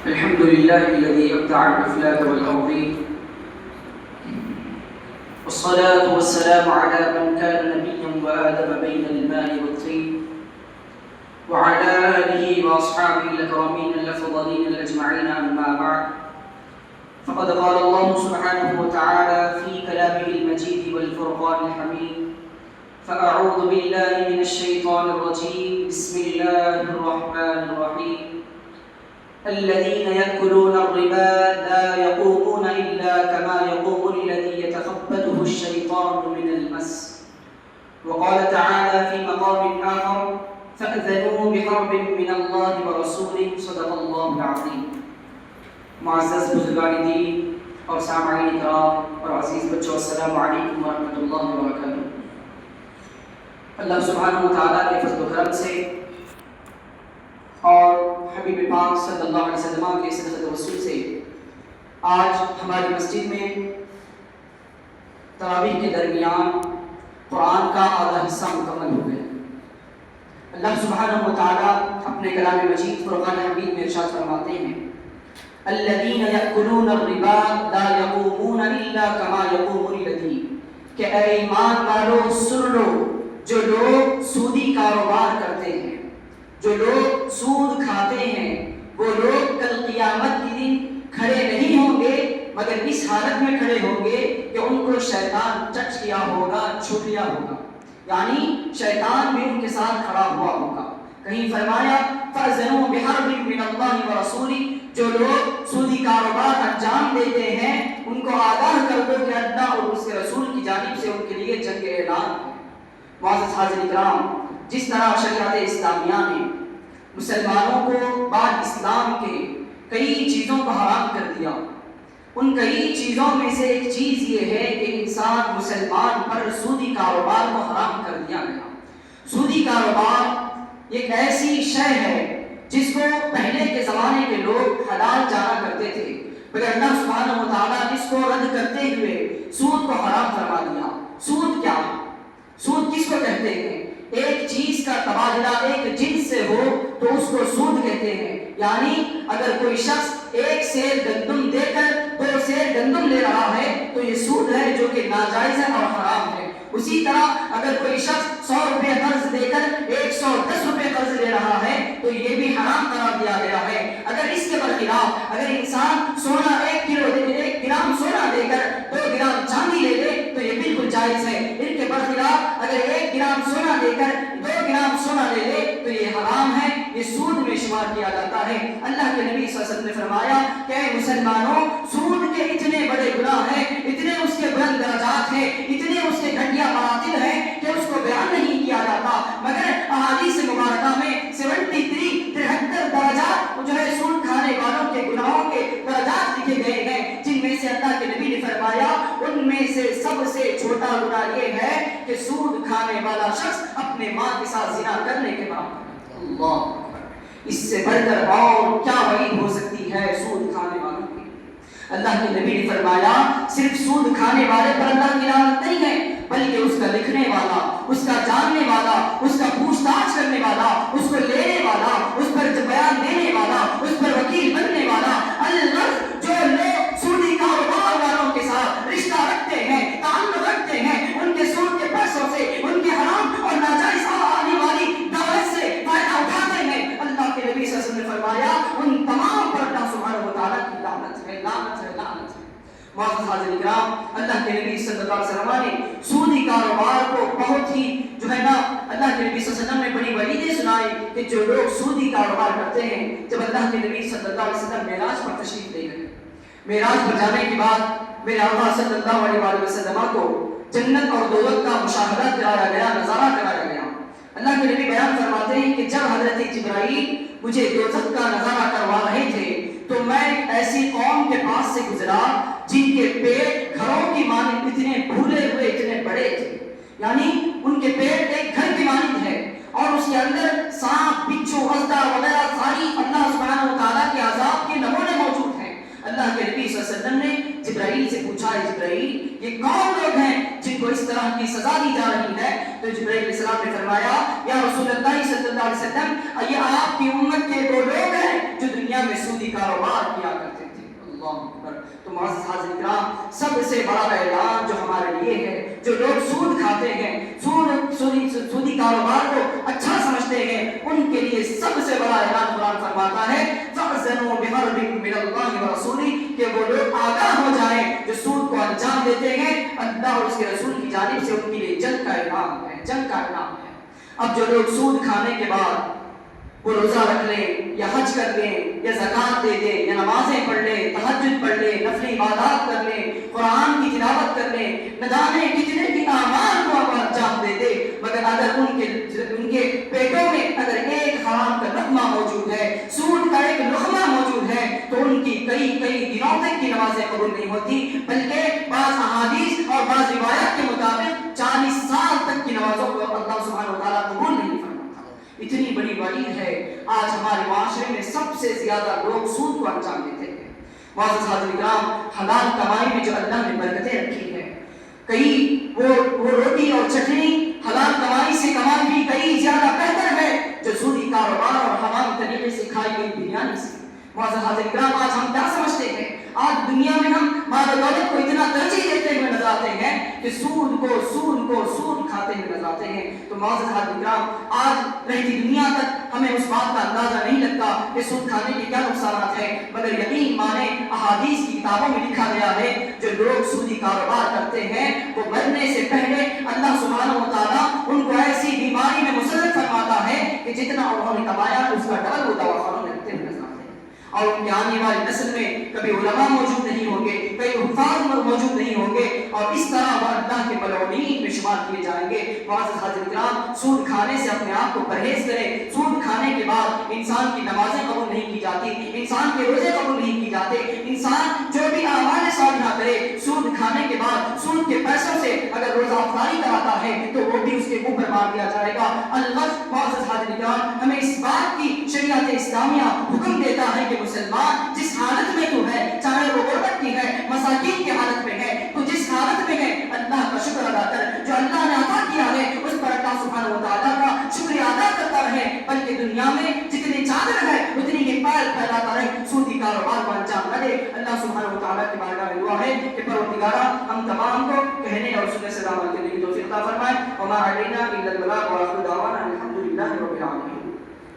الحمد لله الذي أبدع الأفلاك والأرضين، والصلاة والسلام على من كان نبيا وآدم بين الماء والطين، وعلى آله وأصحابه الأكرمين الأفضلين الأجمعين. أما بعد، فقد قال الله سبحانه وتعالى في كلامه المجيد والفرقان الحميد: فأعوذ بالله من الشيطان الرجيم، بسم الله الرحمن الرحيم. الذين يأكلون الربا لا يقومون إلا كما يقوم الذي يتخبطه الشيطان من المس. وقال تعالى في مقام آخر: فأذنوا بحرب من الله ورسوله. صدق الله العظيم. معزز بزرگان دین اور سامعین کرام اور عزیز بچوں، السلام علیکم ورحمۃ اللہ وبرکاتہ۔ اللہ سبحانہ و تعالیٰ کے فضل و کرم سے اور حبیب پاک صلی اللہ علیہ وسلم کے صدقۃ رسول سے آج ہماری مسجد میں تراویح کے درمیان قرآن کا آدھا حصہ مکمل ہو گیا۔ اللہ سبحانہ و تعالیٰ اپنے کلام مجید فرقان حمید میں ارشاد فرماتے ہیں: الذین یأکلون الربا لا یقومون الا کما یقوم الذی، کہ اے ایمان والو سن لو، جو لوگ سودی کاروبار کرتے ہیں، جو لوگ سود کھاتے ہیں، وہ لوگ کل قیامت کے دن کھڑے نہیں ہوں گے مگر اس حالت میں کھڑے ہوں گے کہ ان کو شیطان ٹچ کیا ہوگا، چھو لیا ہوگا، یعنی شیطان بھی ان کے ساتھ کھڑا ہوا ہوگا۔ کہیں فرمایا: فَأَذَنُوا بِحَرْبٍ مِّنَ اللَّهِ وَرَسُولِهِ، جو لوگ سودی کاروبار انجام دیتے ہیں ان کو آگاہ کر دو کہ اللہ اور اس کے رسول کی جانب سے ان کے لیے جنگ اعلان ہے۔ معزز حاضرین کرام، جس طرح شریعت اسلامیہ نے مسلمانوں کو بعد اسلام کے کئی چیزوں کو حرام کر دیا، ان کئی چیزوں میں سے ایک چیز یہ ہے کہ انسان مسلمان پر سودی کاروبار کو حرام کر دیا گیا۔ سودی کاروبار ایک ایسی شے ہے جس کو پہلے کے زمانے کے لوگ حلال جانا کرتے تھے، مگر اللہ سبحانہ و تعالیٰ اس کو رد کرتے ہوئے سود کو حرام فرما دیا۔ سود کیا ہے؟ سود کس کو کہتے ہیں؟ ایک چیز کا تبادلہ ایک جنس سے ہو تو اس کو سود کہتے ہیں، یعنی اگر کوئی شخص ایک سیر گندم دے کر 2 سیر گندم لے رہا ہے تو یہ سود ہے جو کہ ناجائز ہے اور حرام ہے۔ اسی طرح اگر کوئی شخص 100 روپے قرض دے کر 110 روپے قرض لے رہا ہے تو یہ بھی حرام قرار دیا گیا ہے۔ اگر اس کے برخلاف اگر انسان سونا 1 گرام سونا دے کر 2 گرام چاندی لے لے تو یہ بالکل جائز ہے۔ ان کے برخلاف اگر 1 گرام سونا دے کر 2 گرام سونا لے لے تو یہ حرام ہے، یہ سود میں شمار کیا جاتا ہے۔ اللہ کے نبی صلی اللہ علیہ وسلم نے فرمایا کہ اے مسلمانوں، سود کے اتنے بڑے گناہ ہیں، اتنے اس کے بلند درجات ہیں، اتنے اس کے گھٹیا مراتب ہیں کہ اس کو بیان نہیں کیا جاتا، مگر احادیث مبارکہ میں 73 درجات جو ہے سود کھانے والوں کے گناہوں کے درجات لکھے گئے ہیں، جن میں سے اللہ کے نبی نے فرمایا ان میں سے سب سے چھوٹا گناہ یہ ہے کہ سود کھانے والا شخص اپنے ماں کے ساتھ زنا کرنے کے بعد۔ اللہ، اس سے بڑھ کر اور کیا وعید ہو سکتی ہے سود کھانے والوں کی؟ اللہ کے نبی نے فرمایا صرف سود کھانے والے پر اللہ کی لعنت نہیں ہے، بلکہ اس کا لکھنے والا، اس کا جاننے والا، اس کا پوچھ تاچھ کرنے والا، اس کو لینے والا، اس پر بیان دینے والا، اس پر وکیل بننے والا، الغرض جو لوگ سودی کاروبار والوں کے ساتھ رشتہ رکھتے ہیں، تعلق رکھتے ہیں، ان کے سود کے پیسوں سے، ان کے حرام اور ناجائز آنے والی دولت سے فائدہ اٹھاتے ہیں، اللہ کے نبی صلی اللہ علیہ وسلم نے فرمایا ان تمام پر اللہ سبحانہ و تعالیٰ کی لعنت ہے، لعنت ہے، لعنت ہے۔ معزز حاضرین کرام، اللہ کے نبی صلی اللہ علیہ وسلم نے سودی کاروبار کو بہت ہی جو ہے نا، اللہ کے نبی صلی اللہ علیہ وسلم نے بڑی وعیدیں سنائی کہ جو لوگ سودی کاروبار کرتے ہیں۔ جب اللہ کے نبی صلی اللہ علیہ وسلم معراج پر تشریف لے گئے، معراج پر جانے کے بعد میرے آقا صلی اللہ علیہ وسلم کو جنت اور دوزخ کا مشاہدہ کرایا گیا، نظارہ کرایا گیا۔ اللہ کے نبی بیان فرماتے ہیں کہ جب حضرت جبرائیل مجھے دوزخ کا نظارہ کروا رہے تھے تو میں ایسی قوم کے پاس سے گزرا جن کے پیٹ گھروں کی مانند اتنے پھولے ہوئے، اتنے بڑے تھے، یعنی ان کے پیٹ ایک گھر کی مانند ہے اور اس کے اندر سانپ، بچھو، اژدہا وغیرہ ساری اللہ سبحانہ و تعالیٰ کے عذاب کے نمونے موجود ہیں۔ اللہ کے نبی صلی اللہ علیہ وسلم نے جبرائیل سے پوچھا: جبرائیل، یہ کون لوگ ہیں جن کو اس طرح کی سزا دی جا رہی ہے؟ تو جبرائیل علیہ السلام نے فرمایا: یا رسول اللہ صلی اللہ علیہ وسلم، یہ آپ کی امت کے وہ لوگ ہیں جو دنیا میں سودی کاروبار سب سے بڑا اعلان جو ہمارے لیے ہے، جو لوگ سود کھاتے ہیں، سودی کاروبار کو اچھا سمجھتے ہیں، ان کے لیے سب سے بڑا اعلان قرآن فرماتا ہے فَأْذَنُوا بِحَرْبٍ مِّنَ اللَّهِ وَرَسُولِهِ، کہ وہ لوگ آگاہ ہو جائیں جو سود کو انجام دیتے ہیں، اللہ اور اس کے رسول کی جانب سے ان کے لیے جنگ کا اعلان ہے، جنگ کا اعلان ہے۔ اب جو لوگ سود کھانے کے بعد وہ روزہ رکھ لیں یا حج کر لیں یا زکوٰۃ دے دیں یا نمازیں پڑھ لیں، تہجد پڑھ لیں، نفلی عبادات کر لیں، قرآن کی تلاوت کر لیں، نہ جانے کتنے کی اعمال کو انجام دے دے، مگر اگر ان کے پیٹوں میں اگر ایک حرام کا لقمہ موجود ہے، سود کا ایک لقمہ موجود ہے، تو ان کی کئی دنوں تک کی نمازیں قبول نہیں ہوتی، بلکہ بعض احادیث اور بعض روایات کے مطابق 40 سال تک کی نمازوں کو اللہ سبحانہ و تعالیٰ قبول نہیں فرماتا۔ اتنی بڑی وعید ہے۔ آج ہمارے معاشرے میں سب سے زیادہ لوگ سود کو انجام دیتے ہیں۔ معزز حاضرین کرام، حلال کمائی میں جو اللہ نے برکتیں رکھی ہے، کئی وہ روٹی اور چٹنی حلال کمائی سے کمائی بھی کئی زیادہ بہتر ہے جو سودی کاروبار اور حرام طریقے سے کھائی گئی بریانی سے۔ معزز حاضرین کرام، آج ہم کیا سمجھتے ہیں؟ آج دنیا میں ہم مال و دولت کو اتنا ترجیح دیتے ہوئے نظر آتے ہیں کہ سود کھاتے ہوئے نظر آتے ہیں۔ تو معزز حاضرین کرام، آج رہتی دنیا تک ہمیں اس بات کا اندازہ نہیں لگتا کہ سود کھانے کے کیا نقصانات ہیں، مگر یقین مانے احادیث کی کتابوں میں لکھا گیا ہے جو لوگ سودی کاروبار کرتے ہیں وہ مرنے سے پہلے اللہ سبحانہ و تعالیٰ ان کو ایسی بیماری میں مسلط فرماتا ہے کہ جتنا انہوں نے کمایا اس کا ڈبل وہ دواخانوں میں رکھتے ہوئے نظر آتے ہیں۔ اور ان کے آنے والی نسل میں کبھی علماء موجود نہیں ہوں گے، کئی حفاظ موجود نہیں ہوں گے، اور اس طرح وہ اللہ کے ملعونین میں شمار کیے جائیں گے۔ معزز حاضرین کرام، سود کھانے سے اپنے آپ کو پرہیز کریں۔ سود کھانے کے بعد انسان کی نمازیں قبول نہیں کی جاتی، انسان کے روزے قبول نہیں کی جاتے، انسان جو بھی اعمال صالحہ کرے سود کھانے کے بعد سود کے پیسوں سے اگر روزہ افطاری کراتا ہے تو وہ بھی اس کے منہ پر مار دیا جائے گا۔ الغرض معزز حاضرین کرام، ہمیں اس بات کی شریعت اسلامیہ حکم دیتا ہے کہ مسلمان جس حالت میں تو ہے، چاہے وہ غربت کی ہے، مساکین کی حالت میں ہے، تو جس حالت میں ہے اللہ کا شکر ادا کر، جو اللہ نے عطا کیا ہے اس پر اللہ سبحانہ و تعالیٰ کا شکریہ ادا کرتا رہے، بلکہ دنیا میں جتنی چادر ہے اتنی ہی پیر پھیلاتا رہے، سودی کاروبار کو انجام نہ دے۔ اللہ سبحانہ و تعالیٰ کی بارگاہ میں دعا ہے کہ پروردگارا ہم تمام کو کہنے اور سننے سے عمل کرنے کی توفیق عطا فرمائے۔ وما علینا الا البلاغ، وآخر دعوانا الحمد للہ رب العالمین۔